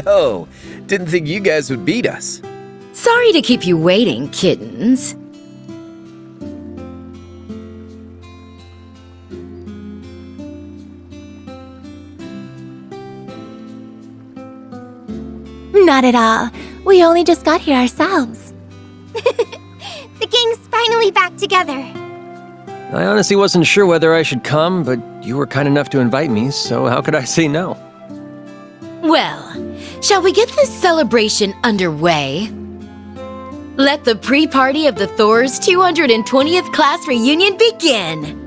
Yo, didn't think you guys would beat us. Sorry to keep you waiting, kittens. Not at all. We only just got here ourselves. The gang's finally back together. I honestly wasn't sure whether I should come, but you were kind enough to invite me, so how could I say no? Well, shall we get this celebration underway? Let the pre-party of the Thor's 220th class reunion begin!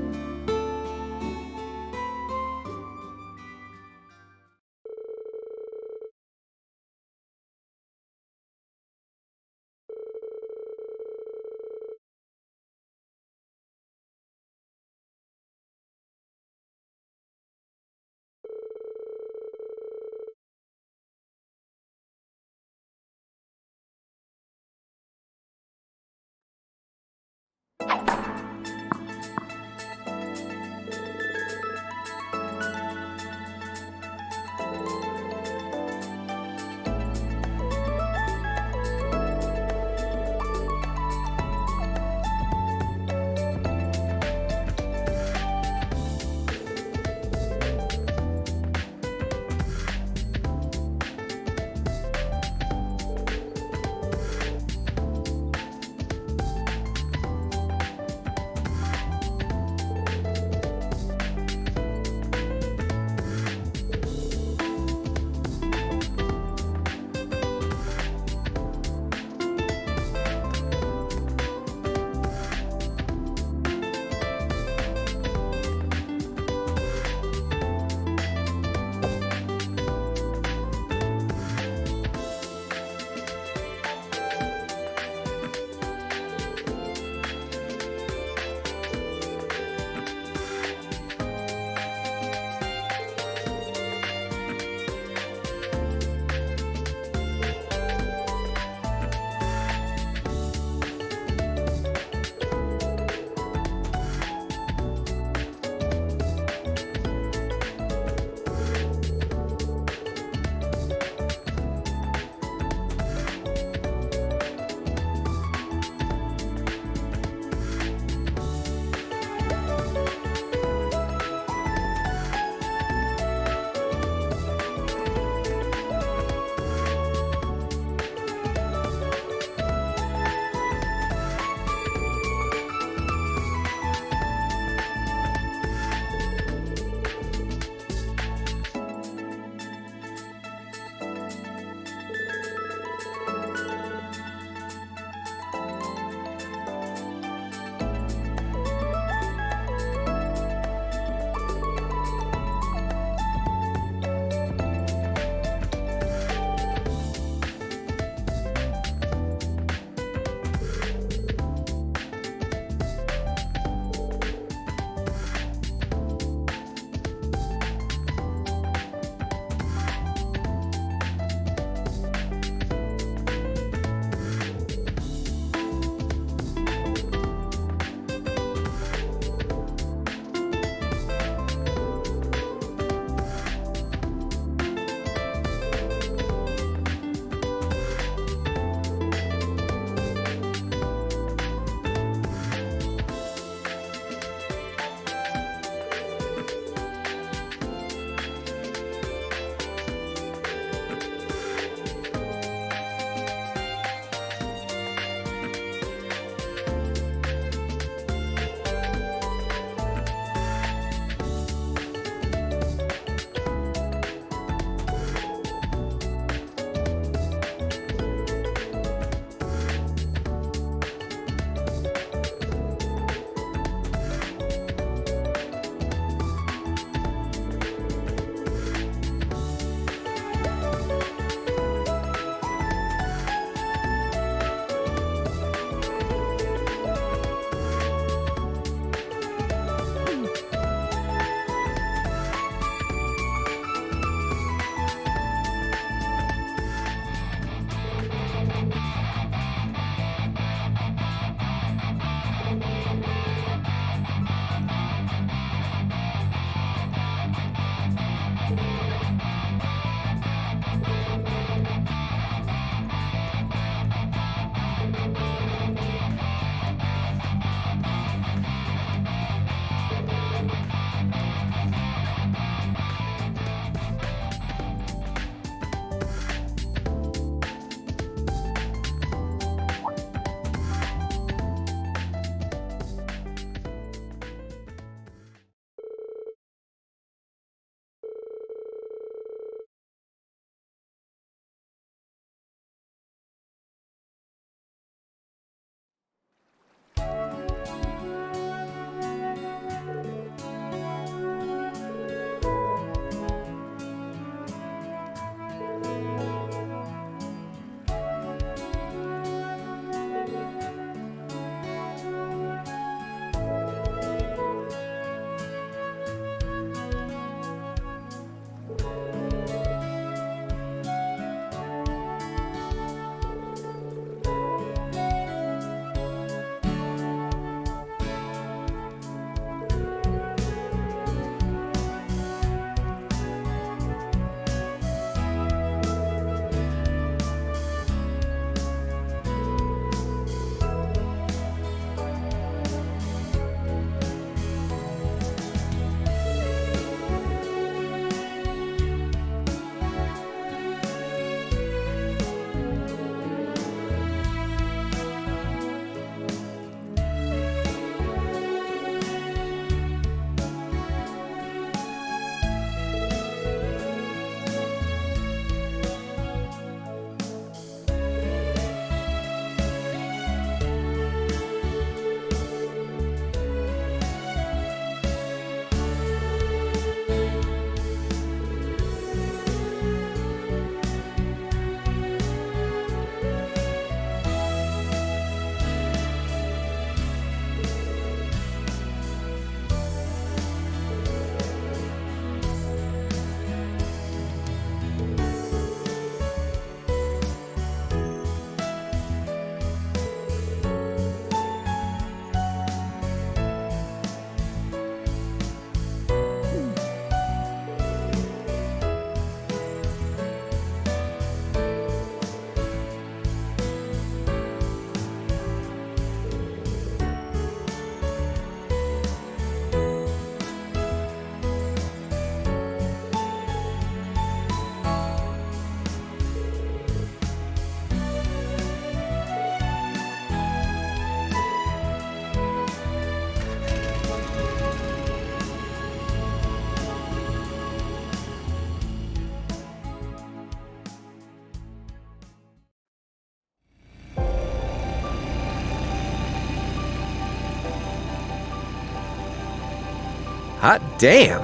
Hot damn.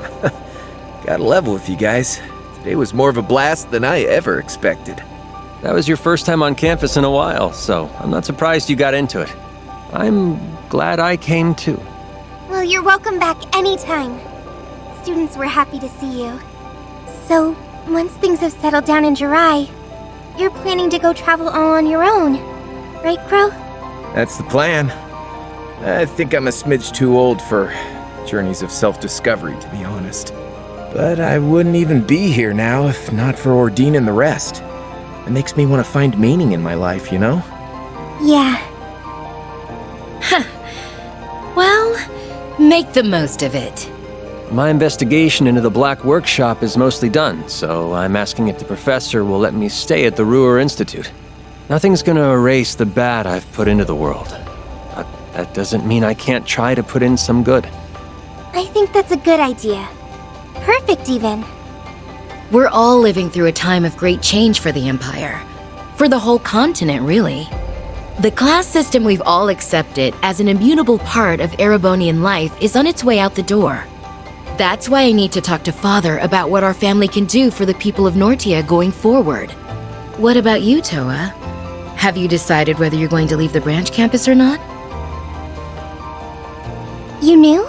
Gotta level with you guys. Today was more of a blast than I ever expected. That was your first time on campus in a while, so I'm not surprised you got into it. I'm glad I came too. Well, you're welcome back anytime. Students were happy to see you. So, once things have settled down in Jirai, you're planning to go travel all on your own, right, Crow? That's the plan. I think I'm a smidge too old for journeys of self-discovery, to be honest. But I wouldn't even be here now if not for Ordine and the rest. It makes me want to find meaning in my life, you know? Yeah. Well, make the most of it. My investigation into the Black Workshop is mostly done, so I'm asking if the professor will let me stay at the Ruhr Institute. Nothing's gonna erase the bad I've put into the world. But that doesn't mean I can't try to put in some good. I think that's a good idea. Perfect, even. We're all living through a time of great change for the Empire. For the whole continent, really. The class system we've all accepted as an immutable part of Erebonian life is on its way out the door. That's why I need to talk to Father about what our family can do for the people of Nortia going forward. What about you, Toa? Have you decided whether you're going to leave the branch campus or not? You knew?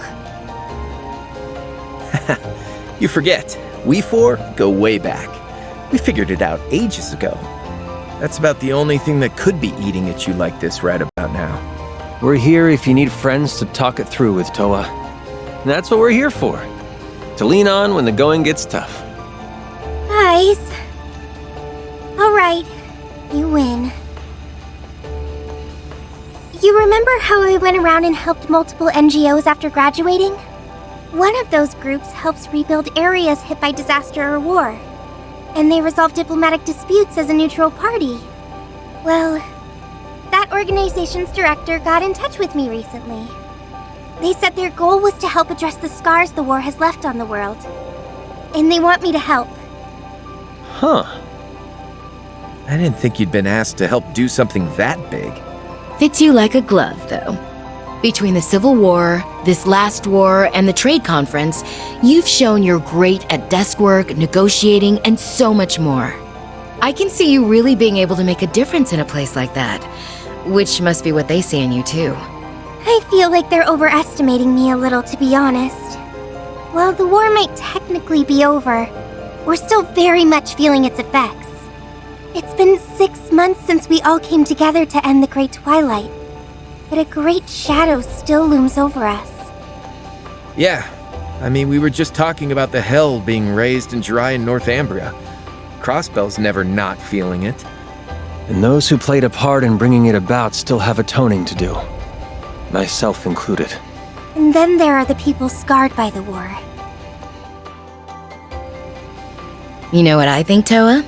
You forget, we four go way back. We figured it out ages ago. That's about the only thing that could be eating at you like this right about now. We're here if you need friends to talk it through with, Toa. And that's what we're here for. To lean on when the going gets tough. Guys. Alright, you win. You remember how I went around and helped multiple NGOs after graduating? One of those groups helps rebuild areas hit by disaster or war. And they resolve diplomatic disputes as a neutral party. Well, that organization's director got in touch with me recently. They said their goal was to help address the scars the war has left on the world. And they want me to help. Huh. I didn't think you'd been asked to help do something that big. Fits you like a glove, though. Between the Civil War, this last war, and the trade conference, you've shown you're great at desk work, negotiating, and so much more. I can see you really being able to make a difference in a place like that, which must be what they see in you, too. I feel like they're overestimating me a little, to be honest. While the war might technically be over, we're still very much feeling its effects. It's been 6 months since we all came together to end the Great Twilight, but a great shadow still looms over us. Yeah, I mean, we were just talking about the hell being raised in Jirai and Northumbria. Crossbell's never not feeling it. And those who played a part in bringing it about still have atoning to do. Myself included. And then there are the people scarred by the war. You know what I think, Toa?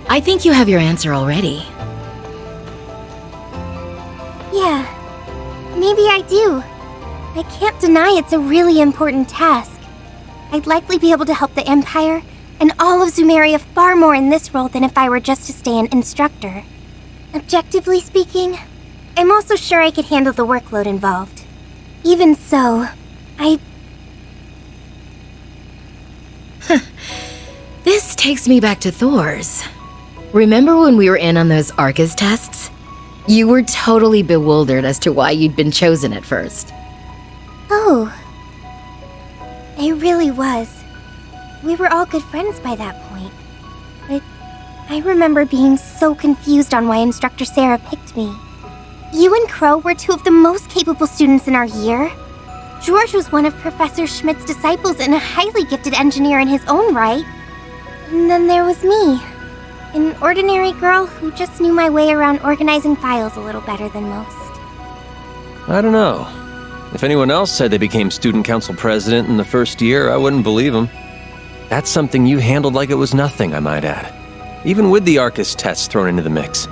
I think you have your answer already. Yeah, maybe I do. I can't deny it's a really important task. I'd likely be able to help the Empire and all of Zumeria far more in this role than if I were just to stay an instructor. Objectively speaking, I'm also sure I could handle the workload involved. Even so, This takes me back to Thor's. Remember when we were in on those Arcus tests? You were totally bewildered as to why you'd been chosen at first. Oh. I really was. We were all good friends by that point. But I remember being so confused on why Instructor Sarah picked me. You and Crow were two of the most capable students in our year. George was one of Professor Schmidt's disciples and a highly gifted engineer in his own right. And then there was me, an ordinary girl who just knew my way around organizing files a little better than most. I don't know. If anyone else said they became student council president in the first year, I wouldn't believe them. That's something you handled like it was nothing, I might add. Even with the Arcus tests thrown into the mix.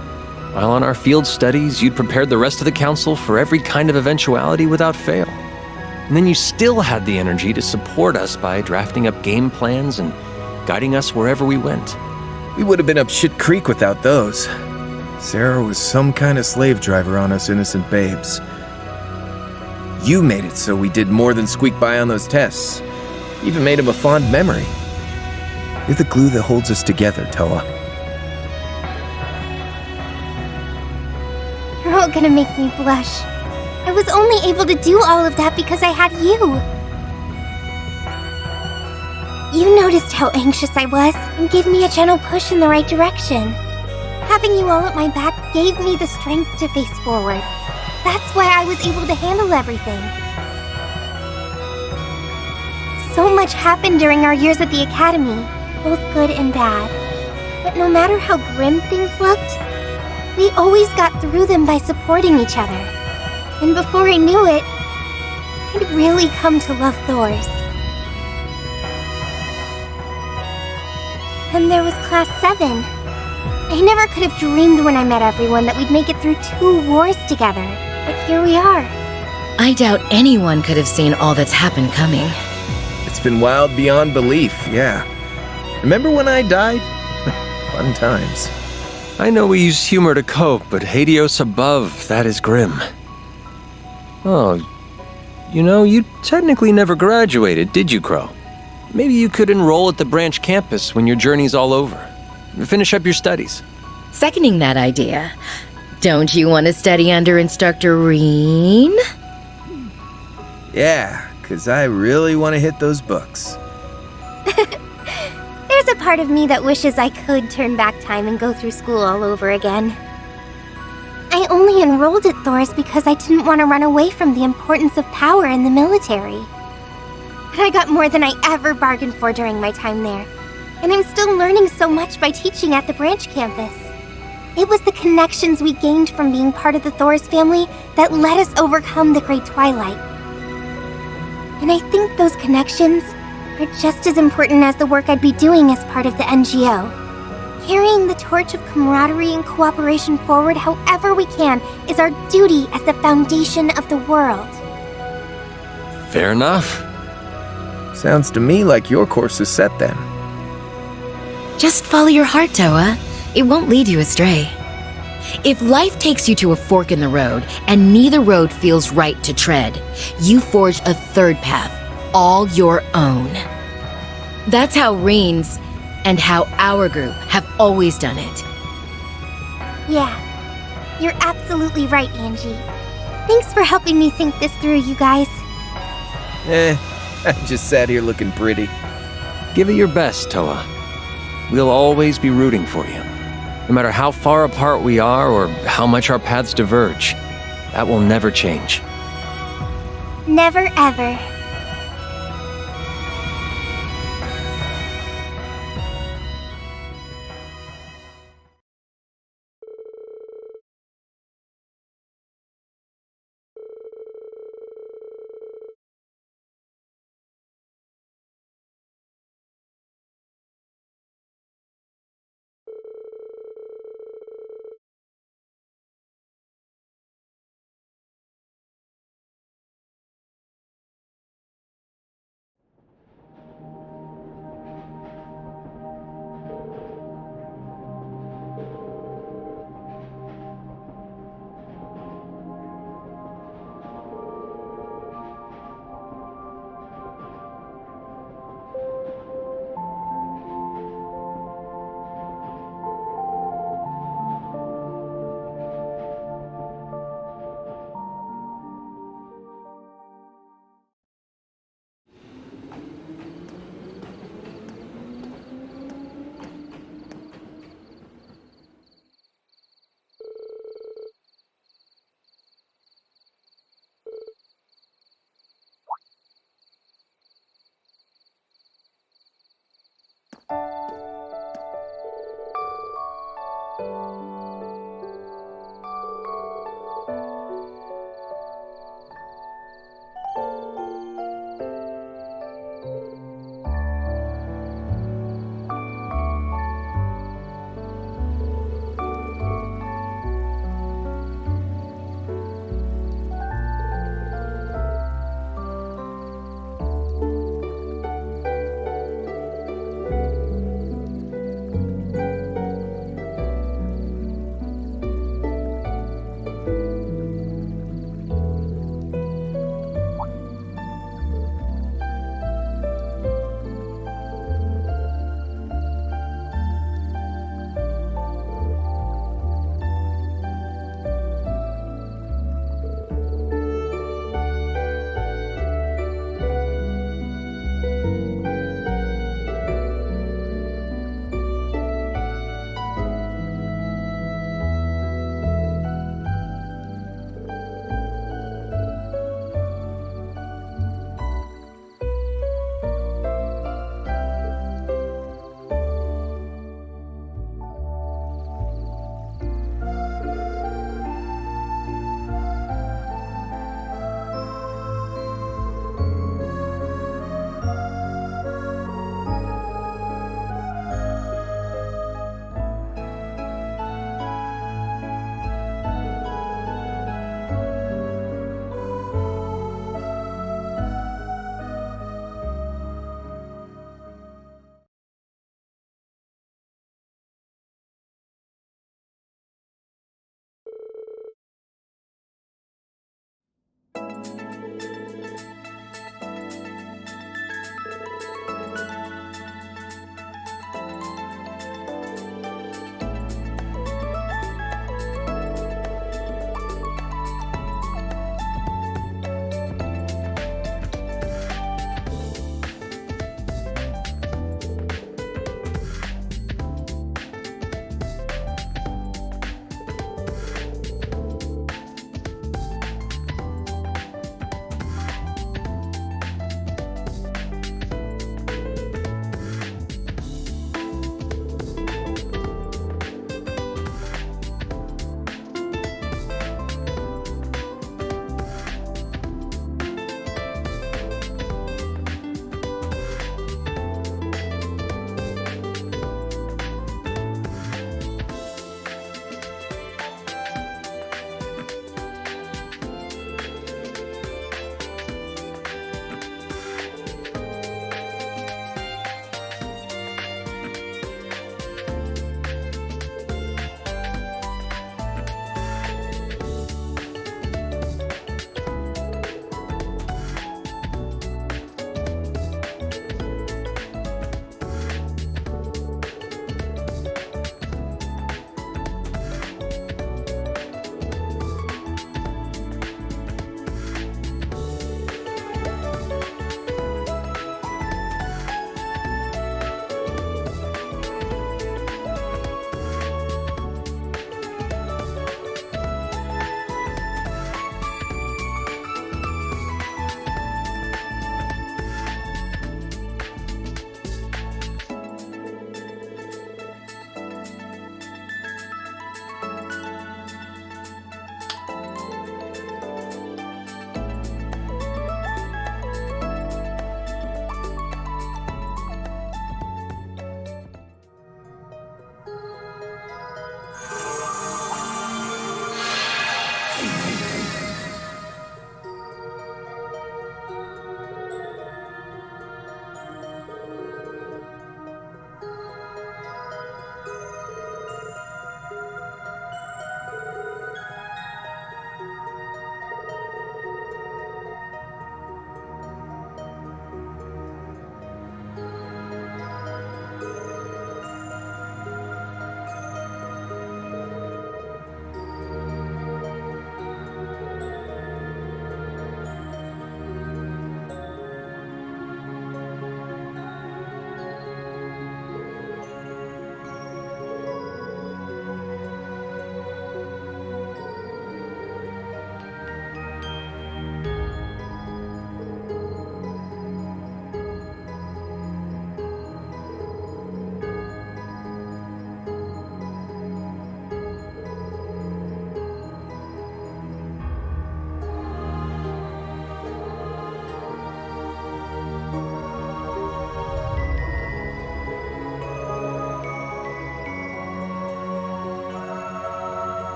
While on our field studies, you'd prepared the rest of the council for every kind of eventuality without fail. And then you still had the energy to support us by drafting up game plans and guiding us wherever we went. We would have been up shit creek without those. Sarah was some kind of slave driver on us innocent babes. You made it so we did more than squeak by on those tests. Even made him a fond memory. You're the glue that holds us together, Toa. You're all gonna make me blush. I was only able to do all of that because I had you. You noticed how anxious I was and gave me a gentle push in the right direction. Having you all at my back gave me the strength to face forward. That's why I was able to handle everything. So much happened during our years at the academy, both good and bad. But no matter how grim things looked, we always got through them by supporting each other. And before I knew it, I'd really come to love Thors. Then there was Class 7. I never could have dreamed when I met everyone that we'd make it through 2 wars together, but here we are. I doubt anyone could have seen all that's happened coming. It's been wild beyond belief, yeah. Remember when I died? Fun times. I know we use humor to cope, but Hades above, that is grim. Oh, you technically never graduated, did you, Crow? Maybe you could enroll at the branch campus when your journey's all over. Finish up your studies. Seconding that idea. Don't you want to study under Instructor Reen? Yeah, 'cause I really want to hit those books. There's a part of me that wishes I could turn back time and go through school all over again. I only enrolled at Thors because I didn't want to run away from the importance of power in the military. But I got more than I ever bargained for during my time there, and I'm still learning so much by teaching at the branch campus. It was the connections we gained from being part of the Thors family that let us overcome the Great Twilight. And I think those connections are just as important as the work I'd be doing as part of the NGO. Carrying the torch of camaraderie and cooperation forward however we can is our duty as the foundation of the world. Fair enough. Sounds to me like your course is set then. Just follow your heart, Toa. It won't lead you astray. If life takes you to a fork in the road and neither road feels right to tread, you forge a third path, all your own. That's how Reen's and how our group have always done it. Yeah, you're absolutely right, Angie. Thanks for helping me think this through, you guys. I just sat here looking pretty. Give it your best, Toa. We'll always be rooting for you. No matter how far apart we are or how much our paths diverge, that will never change. Never ever.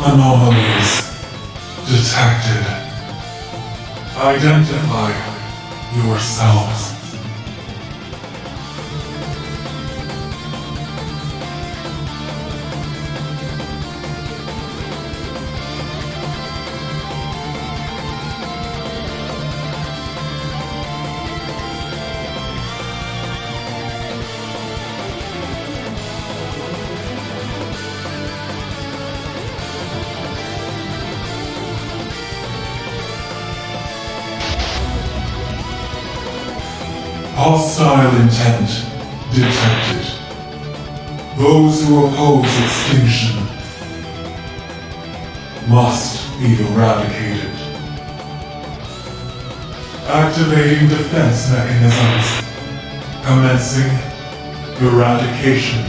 Anomalies detected. Identify yourselves. Hostile intent detected. Those who oppose extinction must be eradicated. Activating defense mechanisms. Commencing eradication.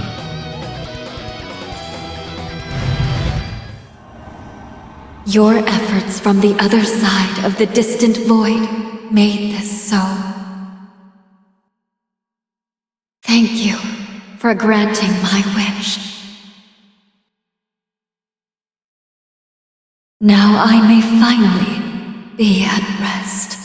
Your efforts from the other side of the distant void made this so. Thank you for granting my wish. Now I may finally be at rest.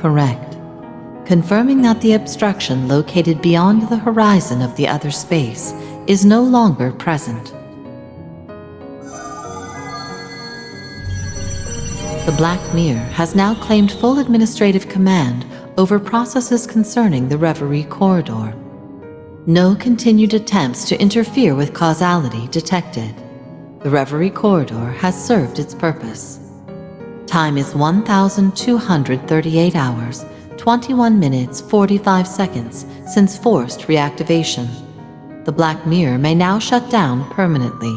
correct, confirming that the obstruction located beyond the horizon of the other space is no longer present. The Black Mirror has now claimed full administrative command over processes concerning the Reverie corridor. No continued attempts to interfere with causality detected. The Reverie corridor has served its purpose. Time is 1,238 hours, 21 minutes, 45 seconds since forced reactivation. The Black Mirror may now shut down permanently.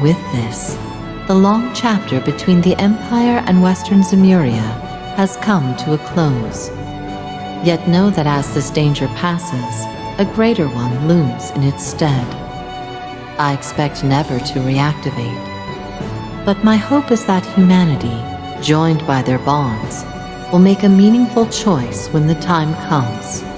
With this, the long chapter between the Empire and Western Zemuria has come to a close. Yet know that as this danger passes, a greater one looms in its stead. I expect never to reactivate, but my hope is that humanity, joined by their bonds, will make a meaningful choice when the time comes.